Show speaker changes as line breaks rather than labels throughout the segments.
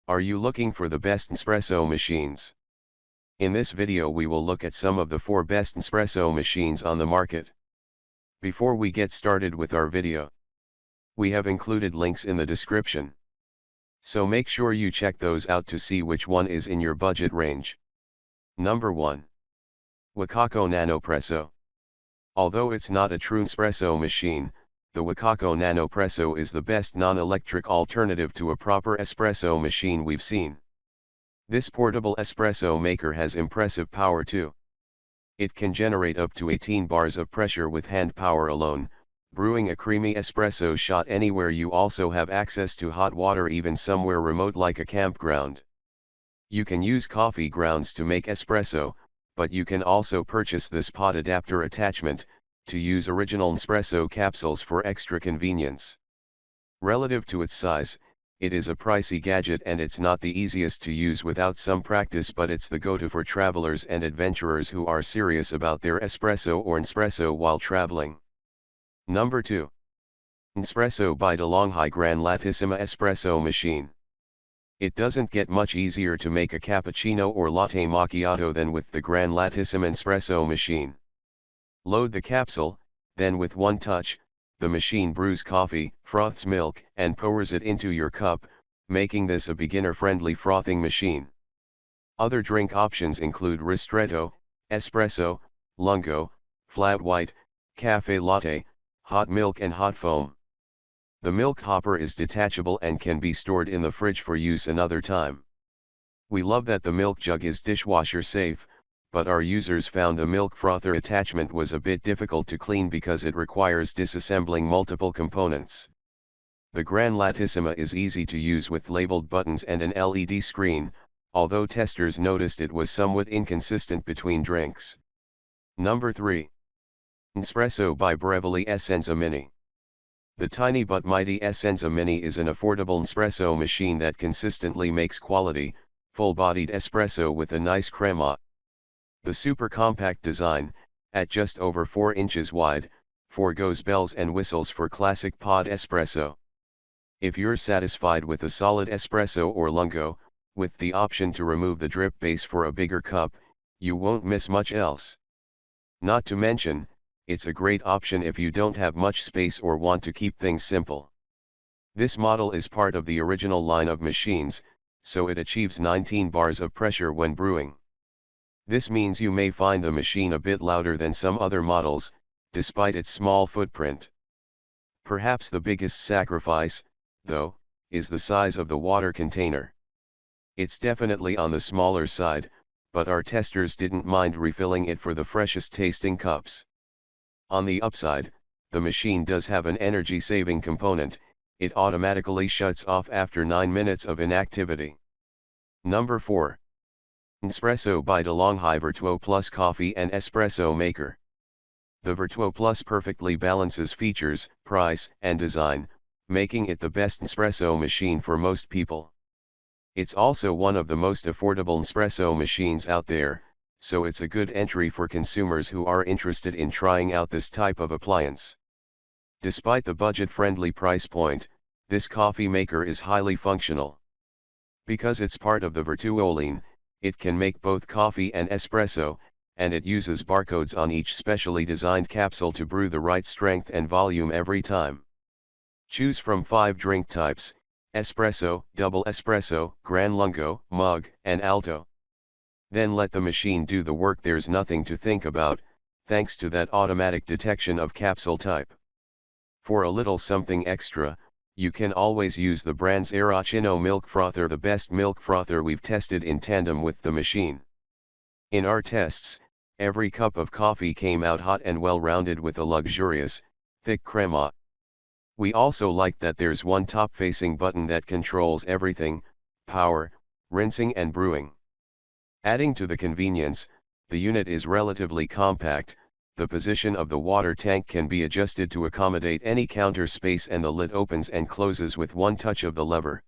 Are you looking for the best espresso machines? In this video we will look at some of the 4 best espresso machines on the market. Before we get started with our video, we have included links in the description. So make sure you check those out to see which one is in your budget range. Number 1. Wacaco Nanopresso. Although it's not a true espresso machine, the Wacaco Nanopresso is the best non-electric alternative to a proper espresso machine we've seen. This portable espresso maker has impressive power too. It can generate up to 18 bars of pressure with hand power alone, brewing a creamy espresso shot anywhere. You also have access to hot water even somewhere remote like a campground. You can use coffee grounds to make espresso, but you can also purchase this pod adapter attachment to use original Nespresso capsules for extra convenience. Relative to its size, it is a pricey gadget and it's not the easiest to use without some practice, but it's the go-to for travelers and adventurers who are serious about their espresso or Nespresso while traveling. Number 2. Nespresso VertuoLine Gran Lattissima Espresso Machine. It doesn't get much easier to make a cappuccino or latte macchiato than with the Gran Lattissima Espresso machine. Load the capsule, then with one touch, the machine brews coffee, froths milk, and pours it into your cup, making this a beginner-friendly frothing machine. Other drink options include ristretto, espresso, lungo, flat white, cafe latte, hot milk and hot foam. The milk hopper is detachable and can be stored in the fridge for use another time. We love that the milk jug is dishwasher safe, but our users found the milk frother attachment was a bit difficult to clean because it requires disassembling multiple components. The Gran Lattissima is easy to use with labeled buttons and an LED screen, although testers noticed it was somewhat inconsistent between drinks. Number 3. Nespresso by Breville Essenza Mini. The tiny but mighty Essenza Mini is an affordable Nespresso machine that consistently makes quality, full-bodied espresso with a nice crema. The super compact design, at just over 4 inches wide, forgoes bells and whistles for classic pod espresso. If you're satisfied with a solid espresso or lungo, with the option to remove the drip base for a bigger cup, you won't miss much else. Not to mention, it's a great option if you don't have much space or want to keep things simple. This model is part of the original line of machines, so it achieves 19 bars of pressure when brewing. This means you may find the machine a bit louder than some other models, despite its small footprint. Perhaps the biggest sacrifice, though, is the size of the water container. It's definitely on the smaller side, but our testers didn't mind refilling it for the freshest tasting cups. On the upside, the machine does have an energy-saving component. It automatically shuts off after 9 minutes of inactivity. Number 4. Nespresso VertuoLine VertuoPlus Coffee and Espresso Maker. The VertuoPlus perfectly balances features, price, and design, making it the best Nespresso machine for most people. It's also one of the most affordable Nespresso machines out there, so it's a good entry for consumers who are interested in trying out this type of appliance. Despite the budget-friendly price point, this coffee maker is highly functional. Because it's part of the VertuoLine, it can make both coffee and espresso, and it uses barcodes on each specially designed capsule to brew the right strength and volume every time. Choose from 5 drink types: espresso, double espresso, gran lungo, mug, and alto. Then let the machine do the work. There's nothing to think about, thanks to that automatic detection of capsule type. For a little something extra, you can always use the brand's Original milk frother, the best milk frother we've tested in tandem with the machine. In our tests, every cup of coffee came out hot and well-rounded with a luxurious, thick crema. We also like that there's one top-facing button that controls everything: power, rinsing and brewing. Adding to the convenience, the unit is relatively compact. The position of the water tank can be adjusted to accommodate any counter space, and the lid opens and closes with one touch of the lever.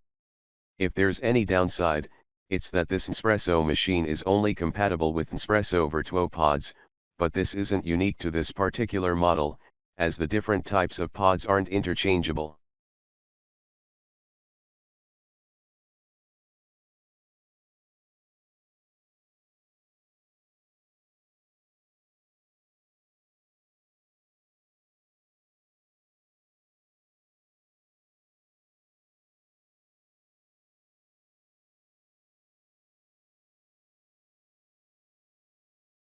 If there's any downside, it's that this Nespresso machine is only compatible with Nespresso Vertuo pods, but this isn't unique to this particular model, as the different types of pods aren't interchangeable.